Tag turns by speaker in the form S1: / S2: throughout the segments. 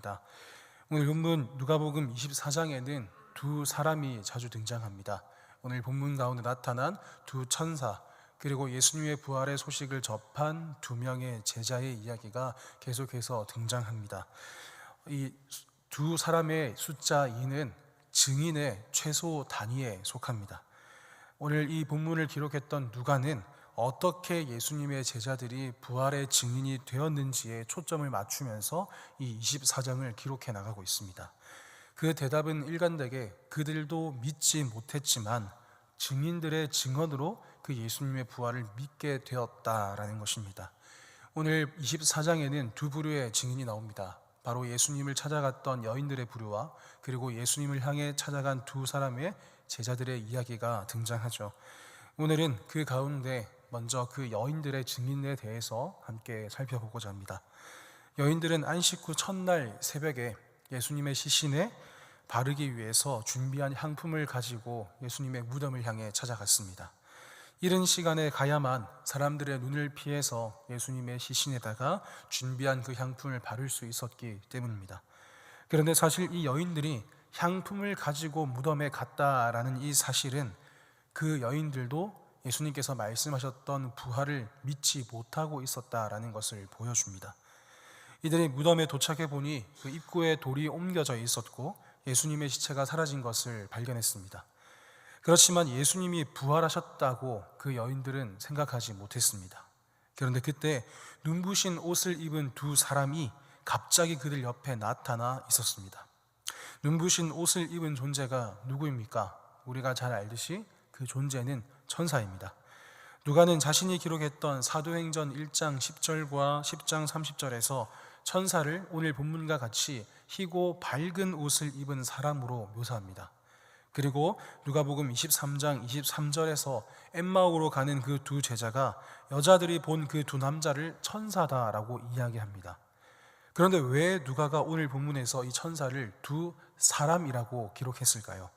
S1: 합니다. 오늘 본문 누가복음 24장에는 두 사람이 자주 등장합니다. 오늘 본문 가운데 나타난 두 천사, 그리고 예수님의 부활의 소식을 접한 두 명의 제자의 이야기가 계속해서 등장합니다. 이 두 사람의 숫자 2는 증인의 최소 단위에 속합니다. 오늘 이 본문을 기록했던 누가는 어떻게 예수님의 제자들이 부활의 증인이 되었는지에 초점을 맞추면서 이 24장을 기록해 나가고 있습니다. 그 대답은 일관되게 그들도 믿지 못했지만 증인들의 증언으로 그 예수님의 부활을 믿게 되었다라는 것입니다. 오늘 24장에는 두 부류의 증인이 나옵니다. 바로 예수님을 찾아갔던 여인들의 부류와 그리고 예수님을 향해 찾아간 두 사람의 제자들의 이야기가 등장하죠. 오늘은 그 가운데 먼저 그 여인들의 증인에 대해서 함께 살펴보고자 합니다. 여인들은 안식 후 첫날 새벽에 예수님의 시신에 바르기 위해서 준비한 향품을 가지고 예수님의 무덤을 향해 찾아갔습니다. 이른 시간에 가야만 사람들의 눈을 피해서 예수님의 시신에다가 준비한 그 향품을 바를 수 있었기 때문입니다. 그런데 사실 이 여인들이 향품을 가지고 무덤에 갔다라는 이 사실은 그 여인들도 예수님께서 말씀하셨던 부활을 믿지 못하고 있었다라는 것을 보여줍니다. 이들이 무덤에 도착해 보니 그 입구에 돌이 옮겨져 있었고 예수님의 시체가 사라진 것을 발견했습니다. 그렇지만 예수님이 부활하셨다고 그 여인들은 생각하지 못했습니다. 그런데 그때 눈부신 옷을 입은 두 사람이 갑자기 그들 옆에 나타나 있었습니다. 눈부신 옷을 입은 존재가 누구입니까? 우리가 잘 알듯이 그 존재는 천사입니다. 누가는 자신이 기록했던 사도행전 1장 10절과 10장 30절에서 천사를 오늘 본문과 같이 희고 밝은 옷을 입은 사람으로 묘사합니다. 그리고 누가복음 23장 23절에서 엠마오로 가는 그 두 제자가 여자들이 본 그 두 남자를 천사다라고 이야기합니다. 그런데 왜 누가가 오늘 본문에서 이 천사를 두 사람이라고 기록했을까요?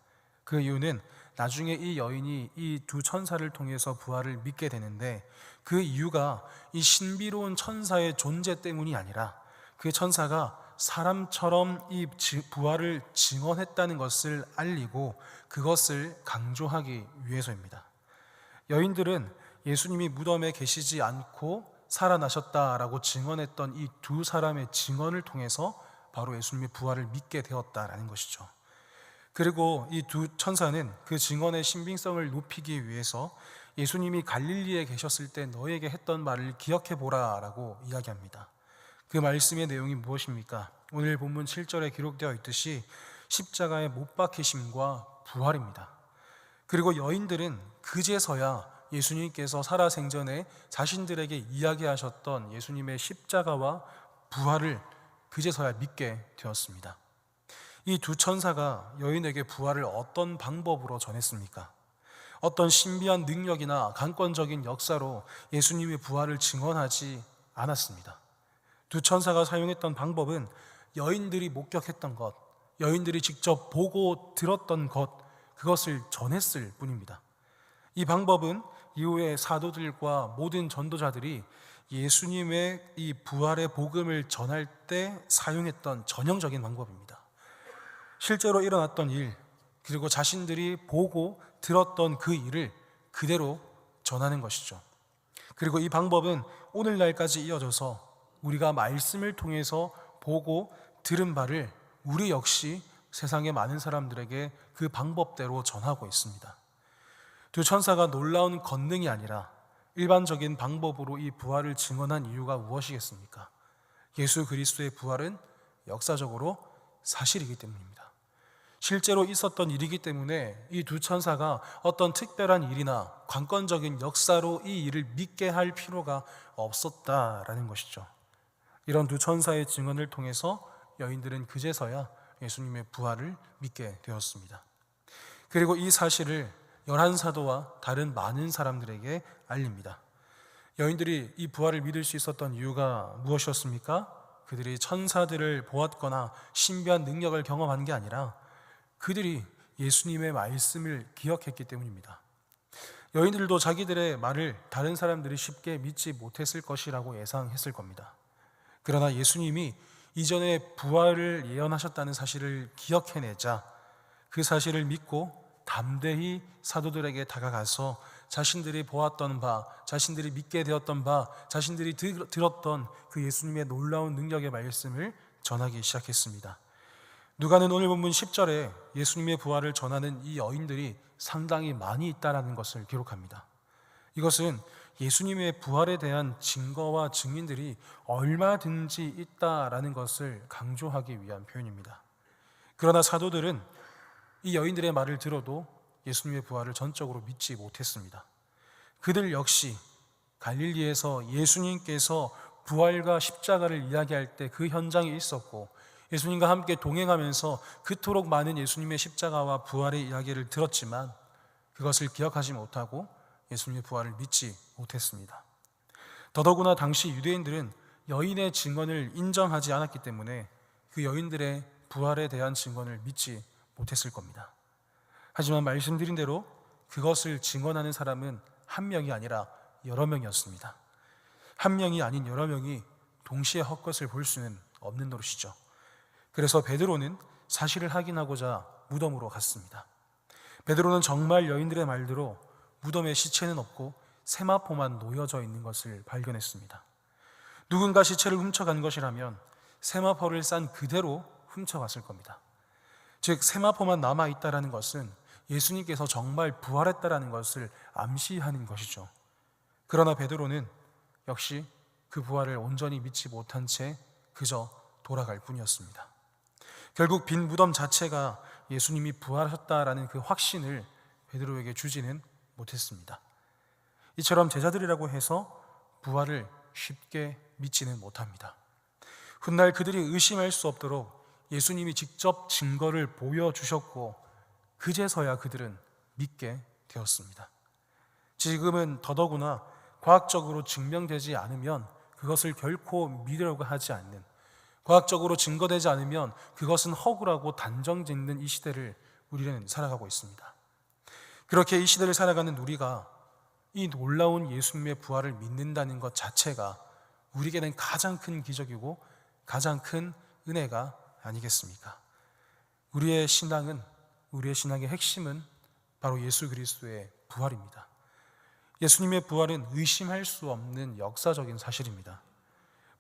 S1: 그 이유는 나중에 이 여인이 이 두 천사를 통해서 부활을 믿게 되는데 그 이유가 이 신비로운 천사의 존재 때문이 아니라 그 천사가 사람처럼 이 부활을 증언했다는 것을 알리고 그것을 강조하기 위해서입니다. 여인들은 예수님이 무덤에 계시지 않고 살아나셨다라고 증언했던 이 두 사람의 증언을 통해서 바로 예수님의 부활을 믿게 되었다라는 것이죠. 그리고 이 두 천사는 그 증언의 신빙성을 높이기 위해서 예수님이 갈릴리에 계셨을 때 너에게 했던 말을 기억해 보라 라고 이야기합니다. 그 말씀의 내용이 무엇입니까? 오늘 본문 7절에 기록되어 있듯이 십자가의 못 박히심과 부활입니다. 그리고 여인들은 그제서야 예수님께서 살아생전에 자신들에게 이야기하셨던 예수님의 십자가와 부활을 그제서야 믿게 되었습니다. 이 두 천사가 여인에게 부활을 어떤 방법으로 전했습니까? 어떤 신비한 능력이나 강권적인 역사로 예수님의 부활을 증언하지 않았습니다. 두 천사가 사용했던 방법은 여인들이 목격했던 것, 여인들이 직접 보고 들었던 것, 그것을 전했을 뿐입니다. 이 방법은 이후에 사도들과 모든 전도자들이 예수님의 이 부활의 복음을 전할 때 사용했던 전형적인 방법입니다. 실제로 일어났던 일, 그리고 자신들이 보고 들었던 그 일을 그대로 전하는 것이죠. 그리고 이 방법은 오늘날까지 이어져서 우리가 말씀을 통해서 보고 들은 바를 우리 역시 세상의 많은 사람들에게 그 방법대로 전하고 있습니다. 두 천사가 놀라운 권능이 아니라 일반적인 방법으로 이 부활을 증언한 이유가 무엇이겠습니까? 예수 그리스도의 부활은 역사적으로 사실이기 때문입니다. 실제로 있었던 일이기 때문에 이 두 천사가 어떤 특별한 일이나 관건적인 역사로 이 일을 믿게 할 필요가 없었다라는 것이죠. 이런 두 천사의 증언을 통해서 여인들은 그제서야 예수님의 부활을 믿게 되었습니다. 그리고 이 사실을 11사도와 다른 많은 사람들에게 알립니다. 여인들이 이 부활을 믿을 수 있었던 이유가 무엇이었습니까? 그들이 천사들을 보았거나 신비한 능력을 경험한 게 아니라 그들이 예수님의 말씀을 기억했기 때문입니다. 여인들도 자기들의 말을 다른 사람들이 쉽게 믿지 못했을 것이라고 예상했을 겁니다. 그러나 예수님이 이전에 부활을 예언하셨다는 사실을 기억해내자 그 사실을 믿고 담대히 사도들에게 다가가서 자신들이 보았던 바, 자신들이 믿게 되었던 바, 자신들이 들었던 그 예수님의 놀라운 능력의 말씀을 전하기 시작했습니다. 누가는 오늘 본문 10절에 예수님의 부활을 전하는 이 여인들이 상당히 많이 있다는 것을 기록합니다. 이것은 예수님의 부활에 대한 증거와 증인들이 얼마든지 있다라는 것을 강조하기 위한 표현입니다. 그러나 사도들은 이 여인들의 말을 들어도 예수님의 부활을 전적으로 믿지 못했습니다. 그들 역시 갈릴리에서 예수님께서 부활과 십자가를 이야기할 때 그 현장에 있었고 예수님과 함께 동행하면서 그토록 많은 예수님의 십자가와 부활의 이야기를 들었지만 그것을 기억하지 못하고 예수님의 부활을 믿지 못했습니다. 더더구나 당시 유대인들은 여인의 증언을 인정하지 않았기 때문에 그 여인들의 부활에 대한 증언을 믿지 못했을 겁니다. 하지만 말씀드린 대로 그것을 증언하는 사람은 한 명이 아니라 여러 명이었습니다. 한 명이 아닌 여러 명이 동시에 헛것을 볼 수는 없는 노릇이죠. 그래서 베드로는 사실을 확인하고자 무덤으로 갔습니다. 베드로는 정말 여인들의 말대로 무덤에 시체는 없고 세마포만 놓여져 있는 것을 발견했습니다. 누군가 시체를 훔쳐간 것이라면 세마포를 싼 그대로 훔쳐갔을 겁니다. 즉 세마포만 남아있다는 것은 예수님께서 정말 부활했다는 것을 암시하는 것이죠. 그러나 베드로는 역시 그 부활을 온전히 믿지 못한 채 그저 돌아갈 뿐이었습니다. 결국 빈 무덤 자체가 예수님이 부활하셨다라는 그 확신을 베드로에게 주지는 못했습니다. 이처럼 제자들이라고 해서 부활을 쉽게 믿지는 못합니다. 훗날 그들이 의심할 수 없도록 예수님이 직접 증거를 보여주셨고 그제서야 그들은 믿게 되었습니다. 지금은 더더구나 과학적으로 증명되지 않으면 그것을 결코 믿으려고 하지 않는, 과학적으로 증거되지 않으면 그것은 허구라고 단정짓는 이 시대를 우리는 살아가고 있습니다. 그렇게 이 시대를 살아가는 우리가 이 놀라운 예수님의 부활을 믿는다는 것 자체가 우리에게는 가장 큰 기적이고 가장 큰 은혜가 아니겠습니까? 우리의 신앙의 핵심은 바로 예수 그리스도의 부활입니다. 예수님의 부활은 의심할 수 없는 역사적인 사실입니다.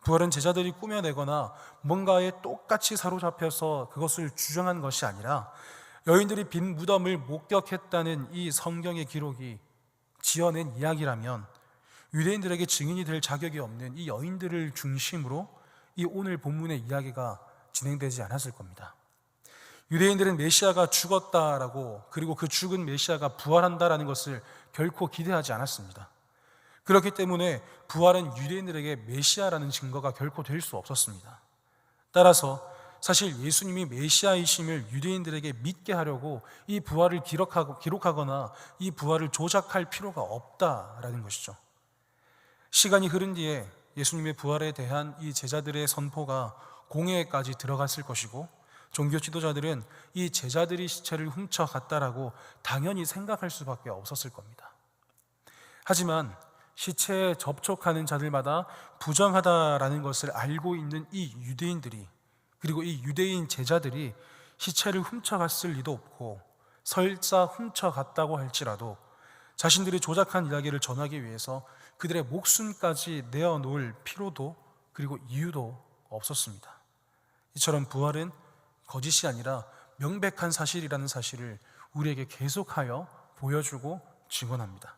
S1: 부활은 제자들이 꾸며내거나 뭔가에 똑같이 사로잡혀서 그것을 주장한 것이 아니라 여인들이 빈 무덤을 목격했다는 이 성경의 기록이 지어낸 이야기라면 유대인들에게 증인이 될 자격이 없는 이 여인들을 중심으로 이 오늘 본문의 이야기가 진행되지 않았을 겁니다. 유대인들은 메시아가 죽었다라고 그리고 그 죽은 메시아가 부활한다라는 것을 결코 기대하지 않았습니다. 그렇기 때문에 부활은 유대인들에게 메시아라는 증거가 결코 될 수 없었습니다. 따라서 사실 예수님이 메시아이심을 유대인들에게 믿게 하려고 이 부활을 기록하거나 이 부활을 조작할 필요가 없다라는 것이죠. 시간이 흐른 뒤에 예수님의 부활에 대한 이 제자들의 선포가 공회까지 들어갔을 것이고 종교 지도자들은 이 제자들이 시체를 훔쳐갔다라고 당연히 생각할 수밖에 없었을 겁니다. 하지만 시체에 접촉하는 자들마다 부정하다라는 것을 알고 있는 이 유대인들이, 그리고 이 유대인 제자들이 시체를 훔쳐갔을 리도 없고 설사 훔쳐갔다고 할지라도 자신들이 조작한 이야기를 전하기 위해서 그들의 목숨까지 내어놓을 필요도 그리고 이유도 없었습니다. 이처럼 부활은 거짓이 아니라 명백한 사실이라는 사실을 우리에게 계속하여 보여주고 증언합니다.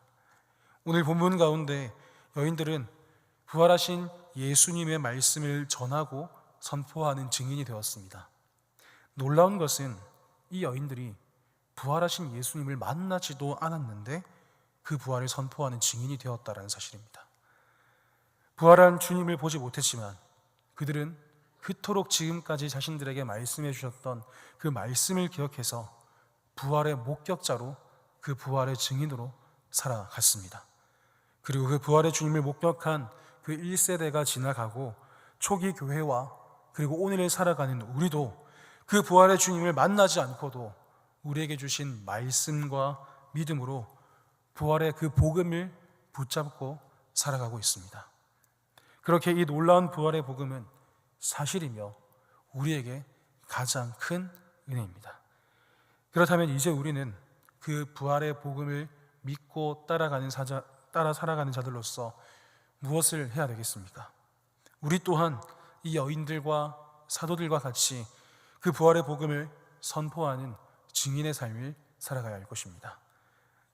S1: 오늘 본문 가운데 여인들은 부활하신 예수님의 말씀을 전하고 선포하는 증인이 되었습니다. 놀라운 것은 이 여인들이 부활하신 예수님을 만나지도 않았는데 그 부활을 선포하는 증인이 되었다는 사실입니다. 부활한 주님을 보지 못했지만 그들은 그토록 지금까지 자신들에게 말씀해 주셨던 그 말씀을 기억해서 부활의 목격자로, 그 부활의 증인으로 살아갔습니다. 그리고 그 부활의 주님을 목격한 그 1세대가 지나가고 초기 교회와 그리고 오늘을 살아가는 우리도 그 부활의 주님을 만나지 않고도 우리에게 주신 말씀과 믿음으로 부활의 그 복음을 붙잡고 살아가고 있습니다. 그렇게 이 놀라운 부활의 복음은 사실이며 우리에게 가장 큰 은혜입니다. 그렇다면 이제 우리는 그 부활의 복음을 믿고 따라 살아가는 자들로서 무엇을 해야 되겠습니까? 우리 또한 이 여인들과 사도들과 같이 그 부활의 복음을 선포하는 증인의 삶을 살아가야 할 것입니다.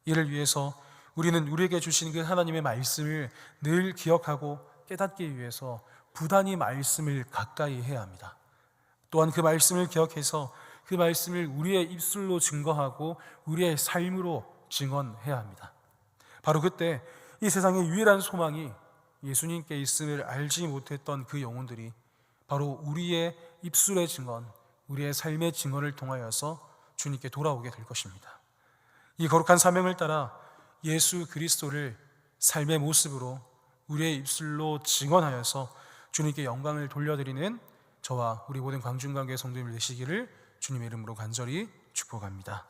S1: 이를 위해서 우리는 우리에게 주신 그 하나님의 말씀을 늘 기억하고 깨닫기 위해서 부단히 말씀을 가까이 해야 합니다. 또한 그 말씀을 기억해서 그 말씀을 우리의 입술로 증거하고 우리의 삶으로 증언해야 합니다. 바로 그때 이 세상의 유일한 소망이 예수님께 있음을 알지 못했던 그 영혼들이 바로 우리의 입술의 증언, 우리의 삶의 증언을 통하여서 주님께 돌아오게 될 것입니다. 이 거룩한 사명을 따라 예수 그리스도를 삶의 모습으로 우리의 입술로 증언하여서 주님께 영광을 돌려드리는 저와 우리 모든 광중광교회 성도님들 되시기를 주님의 이름으로 간절히 축복합니다.